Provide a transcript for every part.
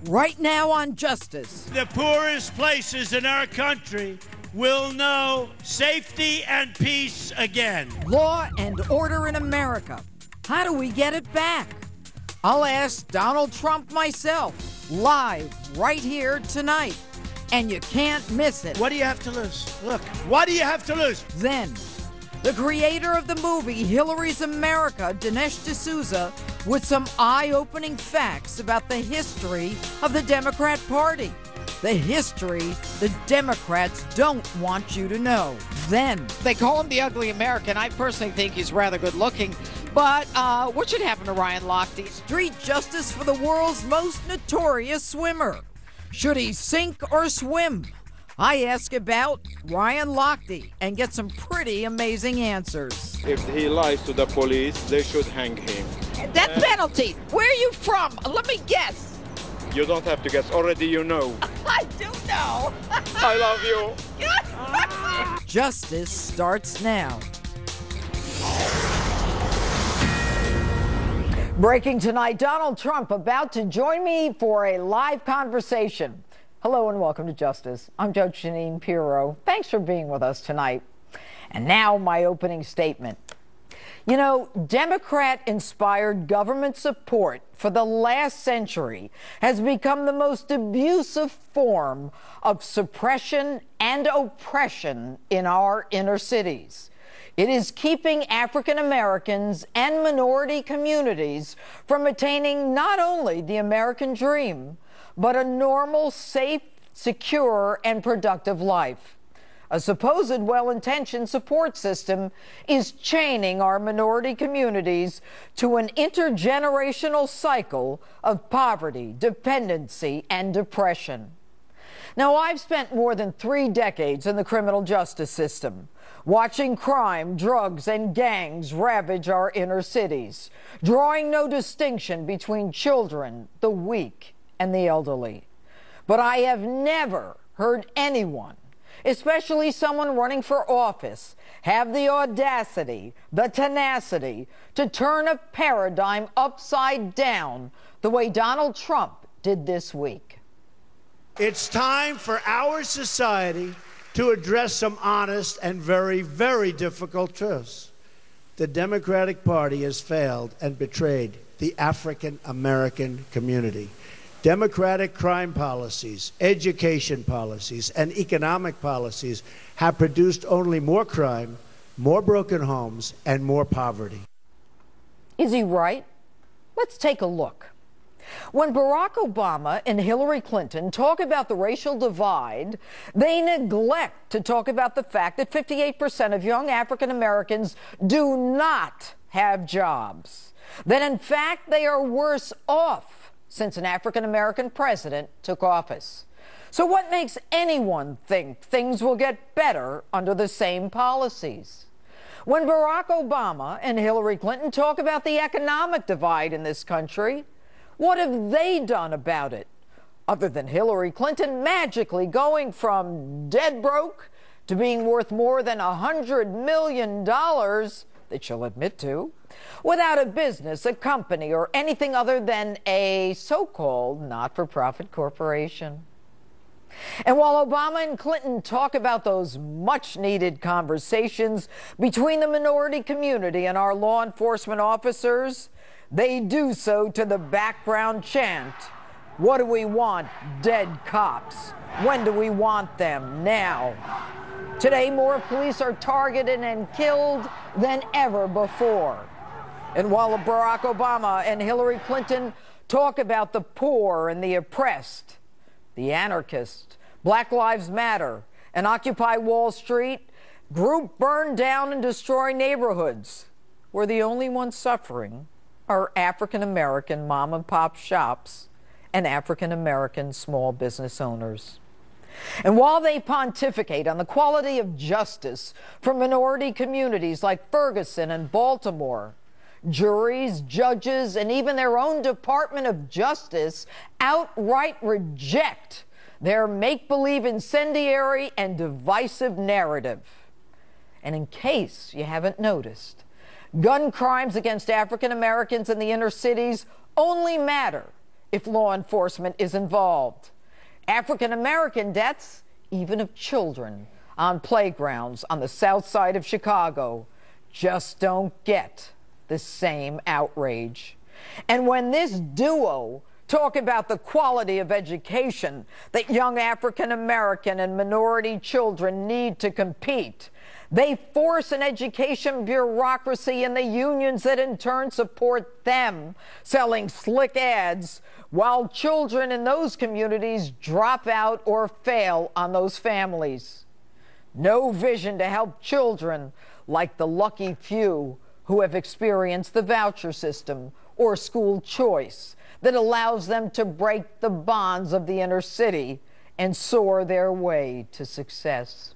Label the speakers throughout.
Speaker 1: right now on Justice.
Speaker 2: The poorest places in our country will know safety and peace again.
Speaker 1: Law and order in America. How do we get it back? I'll ask Donald Trump myself, live right here tonight. And you can't miss it.
Speaker 2: What do you have to lose? Look, what do you have to lose?
Speaker 1: Then, the creator of the movie Hillary's America, Dinesh D'Souza, with some eye-opening facts about the history of the Democrat Party. The history the Democrats don't want you to know. Then,
Speaker 3: they call him the ugly American. I personally think he's rather good looking. But what should happen to Ryan Lochte?
Speaker 1: Street justice for the world's most notorious swimmer. Should he sink or swim? I ask about Ryan Lochte and get some pretty amazing answers.
Speaker 4: If he lies to the police, they should hang him.
Speaker 3: Death penalty. Where are you from? Let me guess.
Speaker 4: You don't have to guess. Already you know.
Speaker 3: I do know.
Speaker 4: I love you.
Speaker 1: Justice starts now. Breaking tonight, Donald Trump about to join me for a live conversation. Hello and welcome to Justice. I'm Judge Jeanine Pirro. Thanks for being with us tonight. And now my opening statement. You know, Democrat-inspired government support for the last century has become the most abusive form of suppression and oppression in our inner cities. It is keeping African Americans and minority communities from attaining not only the American dream, but a normal, safe, secure, and productive life. A supposed well-intentioned support system is chaining our minority communities to an intergenerational cycle of poverty, dependency, and depression. Now, I've spent more than 3 decades in the criminal justice system, watching crime, drugs, and gangs ravage our inner cities, drawing no distinction between children, the weak, and the elderly. But I have never heard anyone, especially someone running for office, have the audacity, the tenacity to turn a paradigm upside down the way Donald Trump did this week.
Speaker 2: It's time for our society to address some honest and very, very difficult truths. The Democratic Party has failed and betrayed the African American community. Democratic crime policies, education policies, and economic policies have produced only more crime, more broken homes, and more poverty.
Speaker 1: Is he right? Let's take a look. When Barack Obama and Hillary Clinton talk about the racial divide, they neglect to talk about the fact that 58% of young African Americans do not have jobs. That in fact they are worse off since an African American president took office. So what makes anyone think things will get better under the same policies? When Barack Obama and Hillary Clinton talk about the economic divide in this country, what have they done about it, other than Hillary Clinton magically going from dead broke to being worth more than $100 million, that she'll admit to, without a business, a company, or anything other than a so-called not-for-profit corporation? And while Obama and Clinton talk about those much-needed conversations between the minority community and our law enforcement officers, they do so to the background chant, "What do we want? Dead cops. When do we want them? Now." Today, more police are targeted and killed than ever before. And while Barack Obama and Hillary Clinton talk about the poor and the oppressed, the anarchists, Black Lives Matter, and Occupy Wall Street, group burn down and destroy neighborhoods, where the only ones suffering are African-American mom-and-pop shops and African-American small business owners. And while they pontificate on the quality of justice for minority communities like Ferguson and Baltimore, juries, judges, and even their own Department of Justice outright reject their make-believe incendiary and divisive narrative. And in case you haven't noticed, gun crimes against African Americans in the inner cities only matter if law enforcement is involved. African American deaths, even of children, on playgrounds on the south side of Chicago, just don't get the same outrage. And when this duo talk about the quality of education that young African American and minority children need to compete, they force an education bureaucracy and the unions that in turn support them, selling slick ads, while children in those communities drop out or fail on those families. No vision to help children like the lucky few who have experienced the voucher system or school choice that allows them to break the bonds of the inner city and soar their way to success.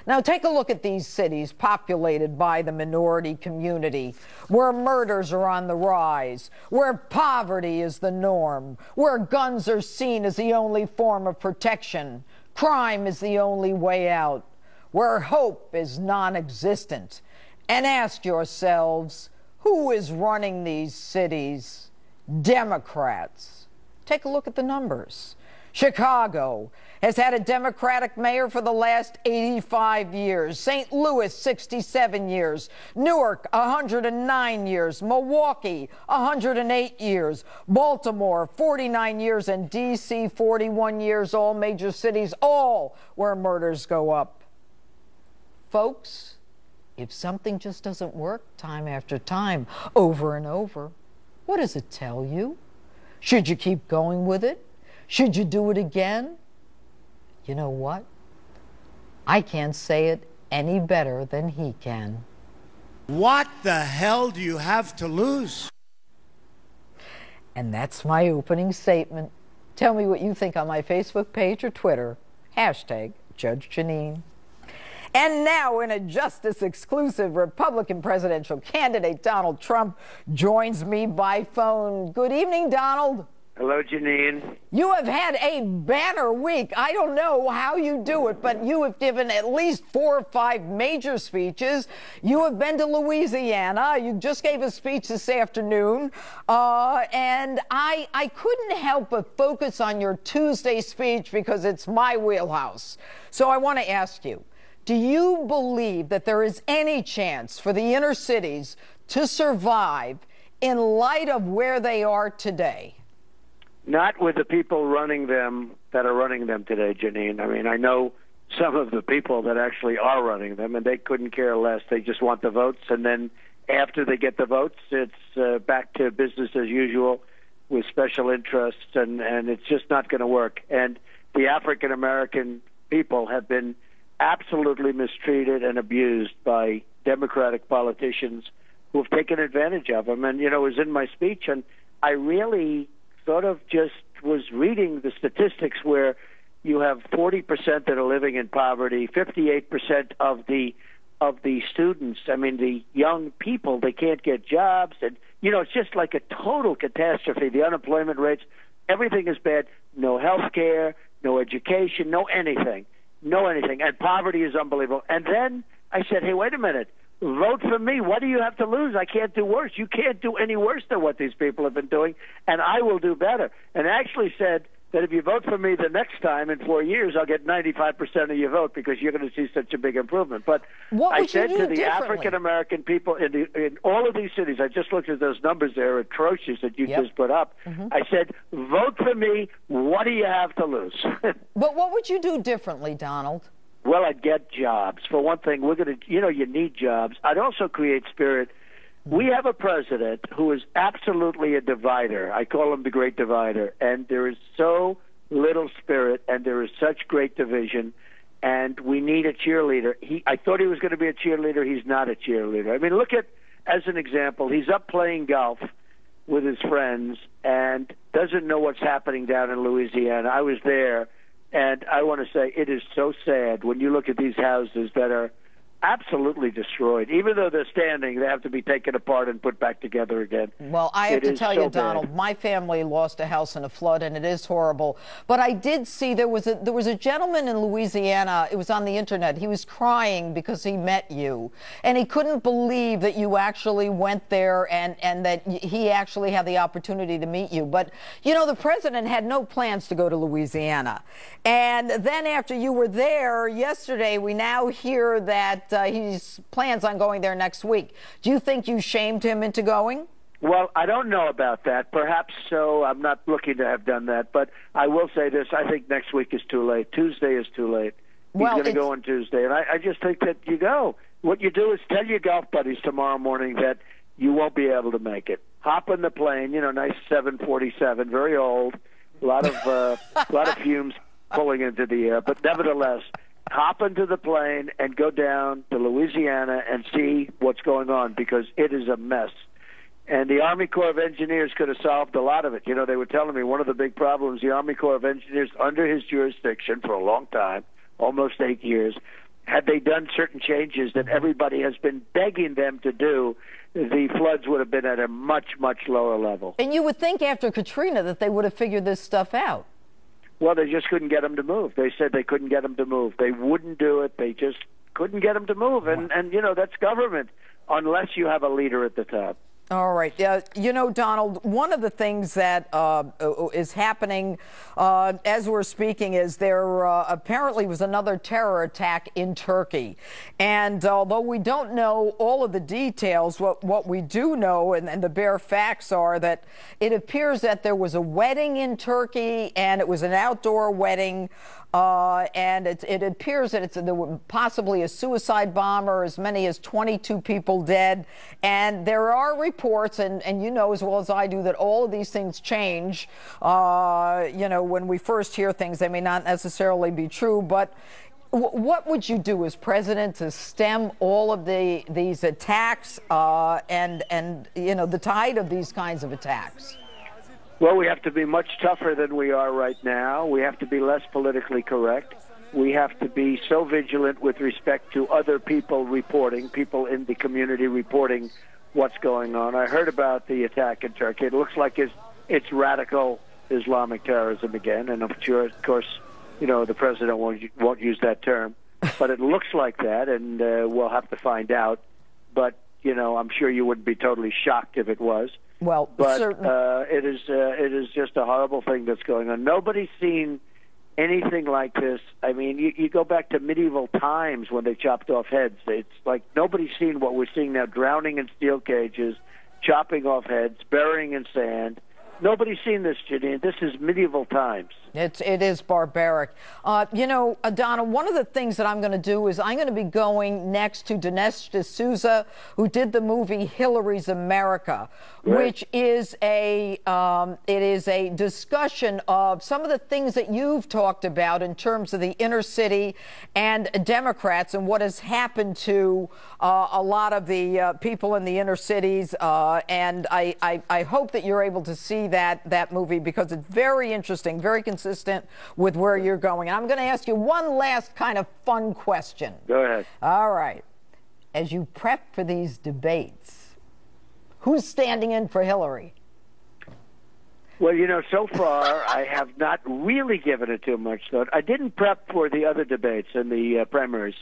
Speaker 1: Now take a look at these cities populated by the minority community, where murders are on the rise, where poverty is the norm, where guns are seen as the only form of protection, crime is the only way out, where hope is non-existent. And ask yourselves, who is running these cities? Democrats. Take a look at the numbers. Chicago has had a Democratic mayor for the last 85 years. St. Louis, 67 years. Newark, 109 years. Milwaukee, 108 years. Baltimore, 49 years. And D.C., 41 years. All major cities, all where murders go up. Folks, if something just doesn't work time after time, over and over, what does it tell you? Should you keep going with it? Should you do it again? You know what? I can't say it any better than he can.
Speaker 2: What the hell do you have to lose?
Speaker 1: And that's my opening statement. Tell me what you think on my Facebook page or Twitter. Hashtag Judge Jeanine. And now, in a Justice exclusive, Republican presidential candidate Donald Trump joins me by phone. Good evening, Donald.
Speaker 5: Hello, Jeanine.
Speaker 1: You have had a banner week. I don't know how you do it, but you have given at least 4 or 5 major speeches. You have been to Louisiana. You just gave a speech this afternoon. And I couldn't help but focus on your Tuesday speech because it's my wheelhouse. So I want to ask you, do you believe that there is any chance for the inner cities to survive in light of where they are today?
Speaker 5: Not with the people running them that are running them today, Jeanine. I mean, I know some of the people that actually are running them, and they couldn't care less. They just want the votes, and then after they get the votes, it's back to business as usual with special interests, and it's just not going to work. And the African-American people have been absolutely mistreated and abused by Democratic politicians who have taken advantage of them. And, you know, it was in my speech, and I really sort of just was reading the statistics where you have 40% that are living in poverty, 58% of the students, I mean, the young people, they can't get jobs. And, you know, it's just like a total catastrophe. The unemployment rates, everything is bad. No health care, no education, no anything. No anything. And poverty is unbelievable. And then I said, hey, wait a minute. Vote for me. What do you have to lose? I can't do worse. You can't do any worse than what these people have been doing, and I will do better. And actually said that if you vote for me the next time in 4 years, I'll get 95% of your vote because you're going to see such a big improvement. But I said to the African-American people in all of these cities, I just looked at those numbers. They're atrocious that you just put up. I said, vote for me. What do you have to lose?
Speaker 1: But what would you do differently, Donald?
Speaker 5: Well, I'd get jobs. For one thing, we're going to, you need jobs. I'd also create spirit. We have a president who is absolutely a divider. I call him the great divider. And there is so little spirit, and there is such great division, and we need a cheerleader. I thought he was going to be a cheerleader. He's not a cheerleader. I mean, look at, as an example, he's up playing golf with his friends and doesn't know what's happening down in Louisiana. I was there. And I want to say it is so sad when you look at these houses that are, absolutely destroyed. Even though they're standing, they have to be taken apart and put back together again.
Speaker 1: Well, I have to tell you, Donald, my family lost a house in a flood, and it is horrible. But I did see there was a gentleman in Louisiana. It was on the internet. He was crying because he met you, and he couldn't believe that you actually went there and that he actually had the opportunity to meet you. But you know, the president had no plans to go to Louisiana, and then after you were there yesterday, we now hear that he plans on going there next week. Do you think you shamed him into going?
Speaker 5: Well, I don't know about that. Perhaps so. I'm not looking to have done that. But I will say this. I think next week is too late. Tuesday is too late. He's going to go on Tuesday. And I just think that you go. What you do is tell your golf buddies tomorrow morning that you won't be able to make it. Hop in the plane, you know, nice 747, very old, a lot of fumes pulling into the air. But nevertheless, hop into the plane and go down to Louisiana and see what's going on, because it is a mess. And the Army Corps of Engineers could have solved a lot of it. You know, they were telling me one of the big problems, the Army Corps of Engineers, under his jurisdiction for a long time, almost 8 years, had they done certain changes that everybody has been begging them to do, the floods would have been at a much, much lower level.
Speaker 1: And you would think after Katrina that they would have figured this stuff out.
Speaker 5: Well, they just couldn't get them to move. They said they couldn't get them to move. They wouldn't do it. They just couldn't get them to move. And you know, that's government, unless you have a leader at the top.
Speaker 1: All right. You know, Donald, one of the things that is happening as we're speaking is there apparently was another terror attack in Turkey. And although we don't know all of the details, what we do know and the bare facts are that it appears that there was a wedding in Turkey, and it was an outdoor wedding. And it appears that there was possibly a suicide bomber, as many as 22 people dead. And there are reports, and you know as well as I do, that all of these things change. You know, when we first hear things, they may not necessarily be true. But what would you do as president to stem all of these attacks and you know, the tide of these kinds of attacks?
Speaker 5: Well, we have to be much tougher than we are right now. We have to be less politically correct. We have to be so vigilant with respect to other people reporting, people in the community reporting what's going on. I heard about the attack in Turkey. It looks like it's radical Islamic terrorism again, and I'm sure, of course, you know, the president won't use that term, but it looks like that, and we'll have to find out. But, you know, I'm sure you wouldn't be totally shocked if it was.
Speaker 1: Well,
Speaker 5: but it is just a horrible thing that's going on. Nobody's seen anything like this. I mean, you go back to medieval times when they chopped off heads. It's like nobody's seen what we're seeing now: drowning in steel cages, chopping off heads, burying in sand. Nobody's seen this, Jeanine. This is medieval times.
Speaker 1: It is barbaric. You know, Donna, one of the things that I'm going to do is I'm going to be going next to Dinesh D'Souza, who did the movie Hillary's America, which is a discussion of some of the things that you've talked about in terms of the inner city and Democrats and what has happened to a lot of the people in the inner cities. And I hope that you're able to see that movie, because it's very interesting, very consistent with where you're going. And I'm going to ask you one last kind of fun question.
Speaker 5: Go ahead.
Speaker 1: All right. As you prep for these debates, who's standing in for Hillary?
Speaker 5: Well, you know, so far I have not really given it too much thought. I didn't prep for the other debates and the primaries.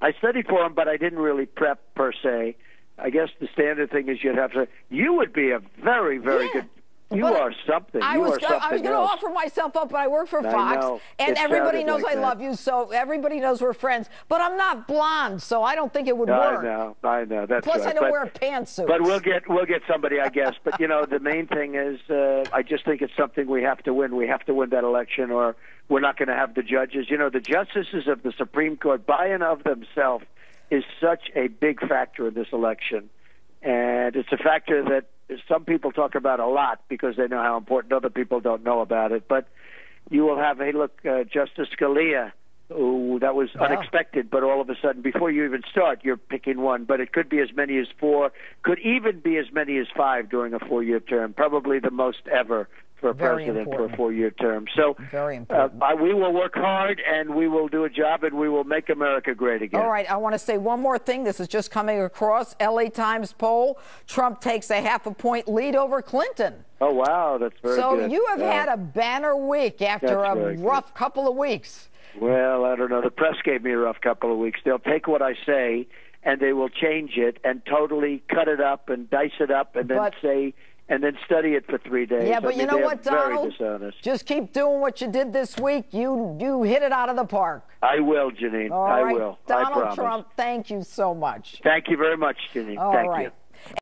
Speaker 5: I studied for them, but I didn't really prep per se. I guess the standard thing is you'd have to. You would be a very, very good. You are something. I was
Speaker 1: going to offer myself up, but I work for Fox, and everybody knows I love you, so everybody knows we're friends. But I'm not blonde, so I don't think it would work.
Speaker 5: I know. That's
Speaker 1: Plus,
Speaker 5: right.
Speaker 1: I don't wear pantsuits.
Speaker 5: But we'll get somebody, I guess. But you know, the main thing is, I just think it's something we have to win. We have to win that election, or we're not going to have the judges. You know, the justices of the Supreme Court, by and of themselves, is such a big factor in this election, and it's a factor that some people talk about a lot because they know how important. Other people don't know about it. But you will have, Justice Scalia, who that was unexpected, but all of a sudden, before you even start, you're picking one. But it could be as many as 4, could even be as many as 5 during a 4-year term, probably the most ever for a
Speaker 1: Very
Speaker 5: president
Speaker 1: important.
Speaker 5: for a 4-year term. So
Speaker 1: Very important.
Speaker 5: we will work hard, and we will do a job, and we will make America great again.
Speaker 1: All right, I want to say one more thing. This is just coming across. LA Times poll, Trump takes a 0.5 point lead over Clinton.
Speaker 5: Oh, wow, that's very
Speaker 1: So
Speaker 5: good.
Speaker 1: you have had a banner week after
Speaker 5: That's
Speaker 1: a
Speaker 5: very
Speaker 1: rough couple of weeks.
Speaker 5: Well, I don't know. The press gave me a rough couple of weeks. They'll take what I say, and they will change it and totally cut it up and dice it up and then study it for 3 days.
Speaker 1: Yeah, but you know what, Donald?
Speaker 5: Very dishonest.
Speaker 1: Just keep doing what you did this week. You hit it out of the park.
Speaker 5: I will, Janine.
Speaker 1: All
Speaker 5: I
Speaker 1: right.
Speaker 5: will. I
Speaker 1: Donald
Speaker 5: promise.
Speaker 1: Trump, thank you so much.
Speaker 5: Thank you very much, Janine.
Speaker 1: All
Speaker 5: Thank
Speaker 1: right.
Speaker 5: you.